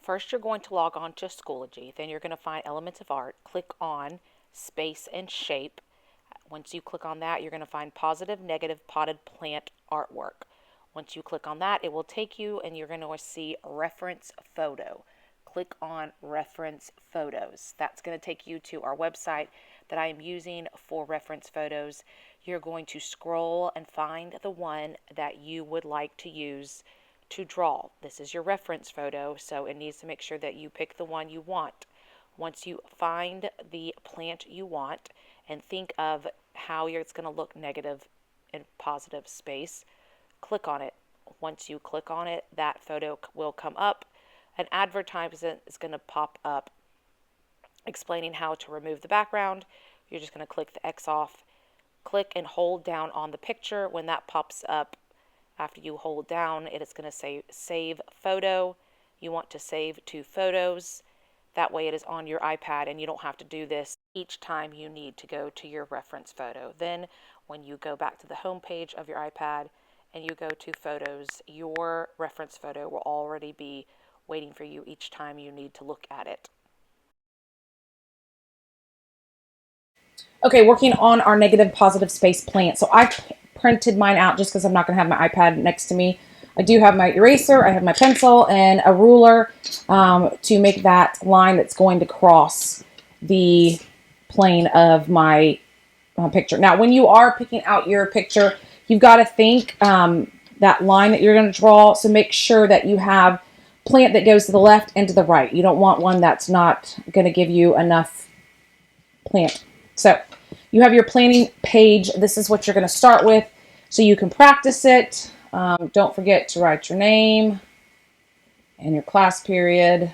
First, you're going to log on to Schoology. Then you're going to find Elements of Art. Click on Space and Shape. Once you click on that, you're going to find Positive, Negative Potted Plant Artwork. Once you click on that, it will take you and you're going to see Reference Photo. Click on Reference Photos. That's going to take you to our website that I am using for reference photos. You're going to scroll and find the one that you would like to use to draw. This is your reference photo, so it needs to make sure that you pick the one you want. Once you find the plant you want and think of how it's going to look negative and positive space, click on it. Once you click on it, that photo will come up. An advertisement is going to pop up explaining how to remove the background. You're just going to click the X off. Click and hold down on the picture. When that pops up, after you hold down, it is going to say Save Photo. You want to save to Photos. That way it is on your iPad and you don't have to do this each time you need to go to your reference photo. Then when you go back to the home page of your iPad and you go to Photos, your reference photo will already be waiting for you each time you need to look at it. Okay, working on our negative positive space plant. So I printed mine out just because I'm not going to have my iPad next to me. I do have my eraser, I have my pencil, and a ruler to make that line that's going to cross the plane of my picture. Now, when you are picking out your picture, you've got to think that line that you're going to draw. So make sure that you have plant that goes to the left and to the right. You don't want one that's not going to give you enough plant. So you have your planning page. This is what you're going to start with so you can practice it. Don't forget to write your name and your class period.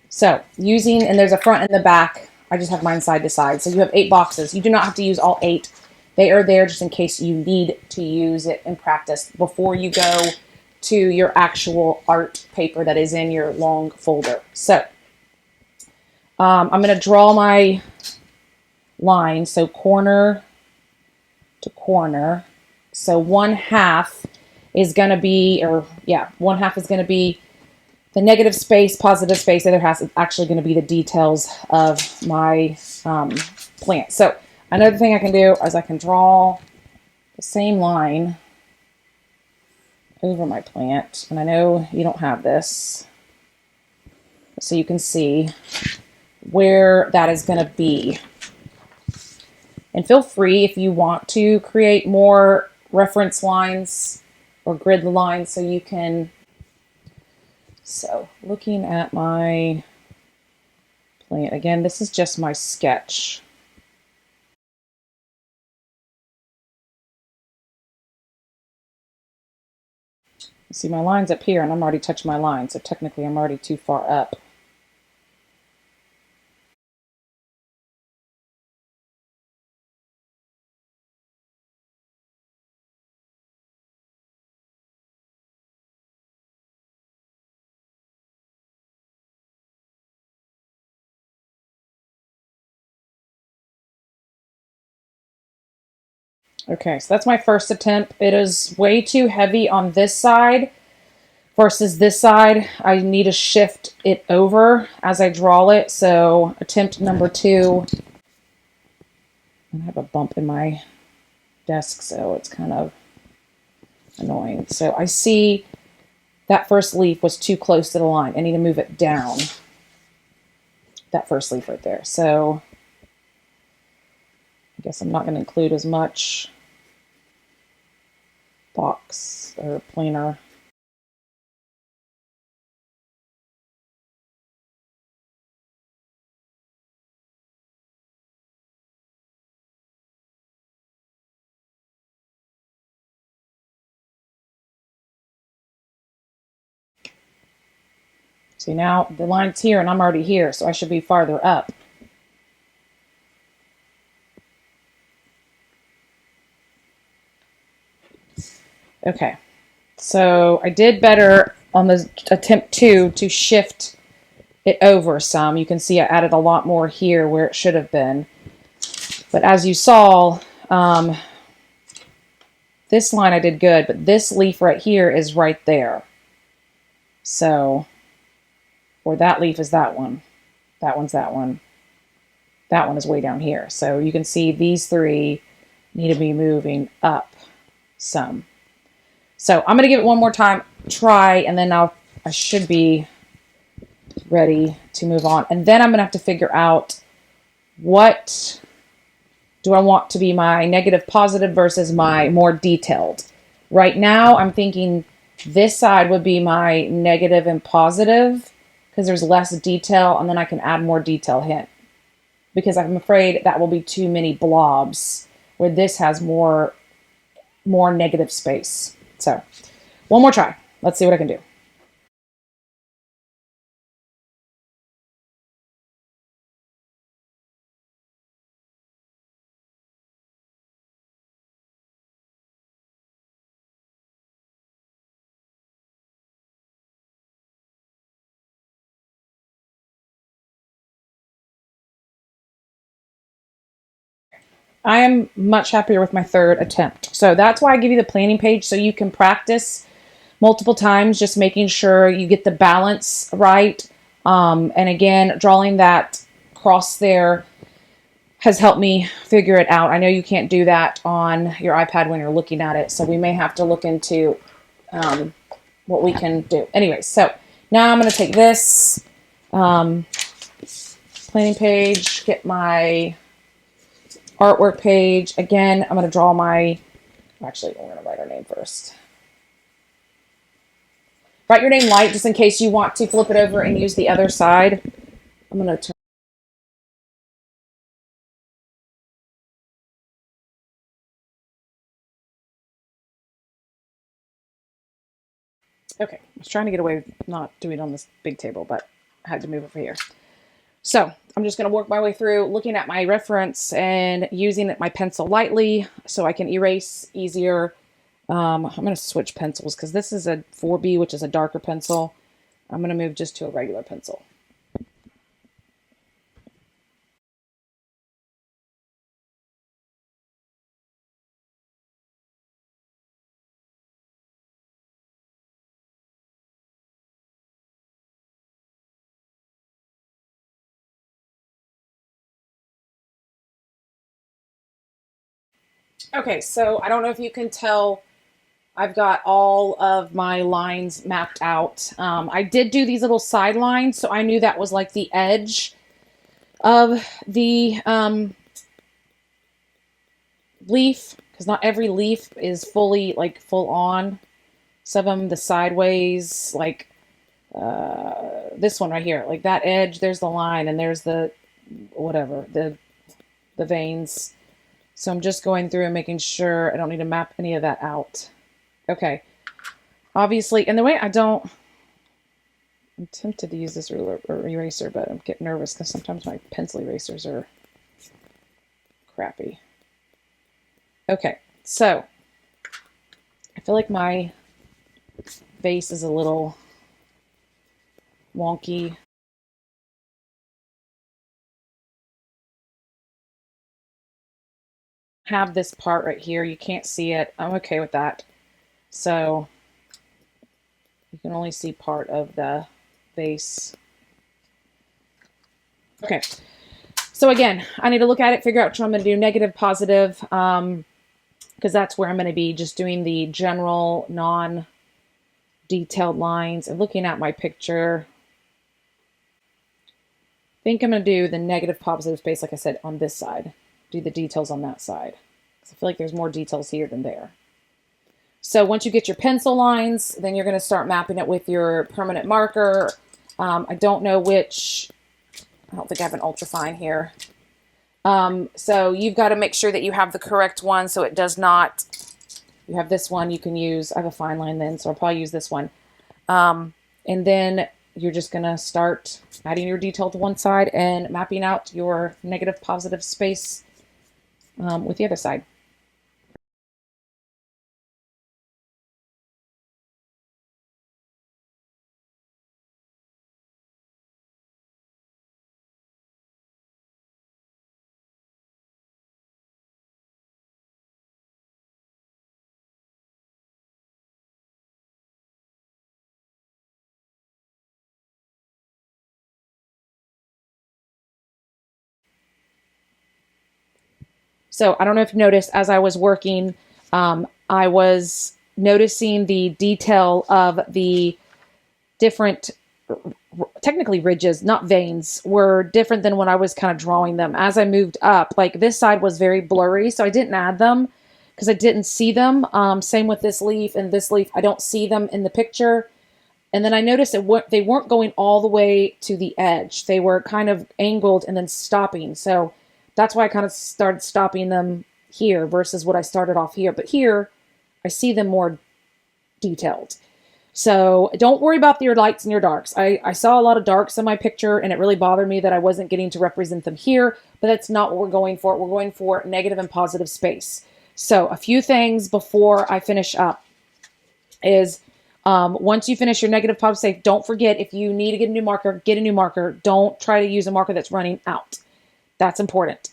So and there's a front and the back. I just have mine side to side. So you have 8 boxes. You do not have to use all 8. They are there just in case you need to use it in practice before you go to your actual art paper that is in your long folder. So I'm going to draw my line, so corner to corner. So 1/2 is going to be, 1/2 is going to be the negative space, positive space. The other half is actually going to be the details of my plant. So another thing I can do is I can draw the same line over my plant. And I know you don't have this, so you can see where that is going to be. And feel free if you want to create more reference lines or grid lines so you can. So looking at my plant, again, this is just my sketch. See, my line's up here and I'm already touching my line, so technically I'm already too far up. Okay, so that's my first attempt. It is way too heavy on this side versus this side. I need to shift it over as I draw it. So attempt number 2. I have a bump in my desk, so it's kind of annoying. So I see that first leaf was too close to the line. I need to move it down. That first leaf right there. So I guess I'm not going to include as much box or planer. See, now the line's here and I'm already here, so I should be farther up. Okay, so I did better on the attempt 2 to shift it over some. You can see I added a lot more here where it should have been. But as you saw, this line I did good, but this leaf right here is right there. So or that leaf is that one. That one's that one. That one is way down here. So you can see these three need to be moving up some. So I'm going to give it one more time, try, and then I should be ready to move on. And then I'm going to have to figure out what do I want to be my negative positive versus my more detailed. Right now, I'm thinking this side would be my negative and positive because there's less detail, and then I can add more detail hint. Because I'm afraid that will be too many blobs where this has more negative space. So one more try. Let's see what I can do. I am much happier with my third attempt. So that's why I give you the planning page so you can practice multiple times, just making sure you get the balance right. And again, drawing that cross there has helped me figure it out. I know you can't do that on your iPad when you're looking at it, so we may have to look into what we can do. Anyway, so now I'm going to take this planning page, get my artwork page. Again, I'm going to draw my, actually, we're going to write our name first. Write your name light just in case you want to flip it over and use the other side. I'm going to turn. Okay, I was trying to get away with not doing it on this big table, but I had to move over here. So I'm just going to work my way through looking at my reference and using my pencil lightly so I can erase easier. I'm going to switch pencils because this is a 4B, which is a darker pencil. I'm going to move just to a regular pencil. Okay, so I don't know if you can tell, I've got all of my lines mapped out. I did do these little side lines, so I knew that was like the edge of the leaf, because not every leaf is fully, like, full on. Some of them, the sideways, like this one right here, like that edge, there's the line, and there's the, whatever, the veins. So I'm just going through and making sure I don't need to map any of that out. Okay. Obviously, and the way I'm tempted to use this ruler or eraser, but I'm getting nervous because sometimes my pencil erasers are crappy. Okay, so I feel like my vase is a little wonky. Have this part right here. You can't see it. I'm okay with that. So you can only see part of the vase. Okay. So again, I need to look at it, figure out what I'm going to do, negative, positive, because that's where I'm going to be just doing the general, non-detailed lines and looking at my picture. I think I'm going to do the negative, positive space, like I said, on this side. Do the details on that side. Because I feel like there's more details here than there. So once you get your pencil lines, then you're going to start mapping it with your permanent marker. I don't know which, I don't think I have an ultrafine here. So you've got to make sure that you have the correct one so it does not, you have this one you can use, I have a fine line then, so I'll probably use this one. And then you're just going to start adding your detail to one side and mapping out your negative, positive space with the other side. So I don't know if you noticed as I was working, I was noticing the detail of the different, technically ridges, not veins, were different than when I was kind of drawing them. As I moved up, like this side was very blurry, so I didn't add them because I didn't see them. Same with this leaf and this leaf. I don't see them in the picture. And then I noticed that they weren't going all the way to the edge. They were kind of angled and then stopping. So that's why I kind of started stopping them here versus what I started off here. But here, I see them more detailed. So don't worry about your lights and your darks. I saw a lot of darks in my picture, and it really bothered me that I wasn't getting to represent them here, but that's not what we're going for. We're going for negative and positive space. So a few things before I finish up is once you finish your negative positive space, don't forget, if you need to get a new marker, get a new marker. Don't try to use a marker that's running out. That's important.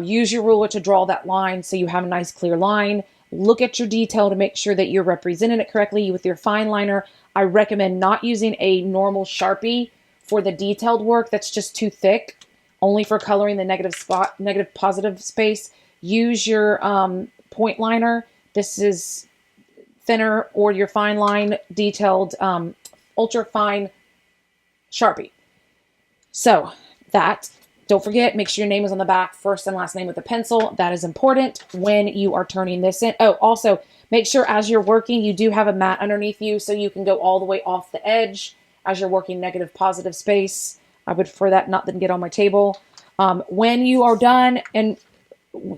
Use your ruler to draw that line so you have a nice clear line. Look at your detail to make sure that you're representing it correctly with your fine liner. I recommend not using a normal Sharpie for the detailed work. That's just too thick, only for coloring the negative positive space. Use your point liner. This is thinner, or your fine line detailed ultra fine Sharpie. So that, don't forget, make sure your name is on the back, first and last name with a pencil. That is important when you are turning this in. Oh, also, make sure as you're working, you do have a mat underneath you so you can go all the way off the edge as you're working negative positive space. I would prefer that not than get on my table. When you are done and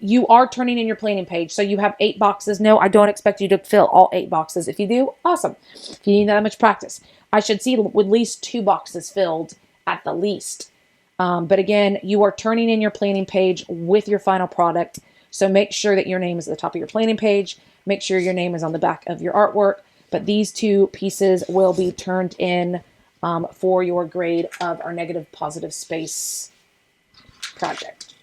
you are turning in your planning page, so you have 8 boxes. No, I don't expect you to fill all 8 boxes. If you do, awesome. If you need that much practice, I should see at least 2 boxes filled at the least. But again, you are turning in your planning page with your final product. So make sure that your name is at the top of your planning page. Make sure your name is on the back of your artwork. But these 2 pieces will be turned in for your grade of our negative positive space project.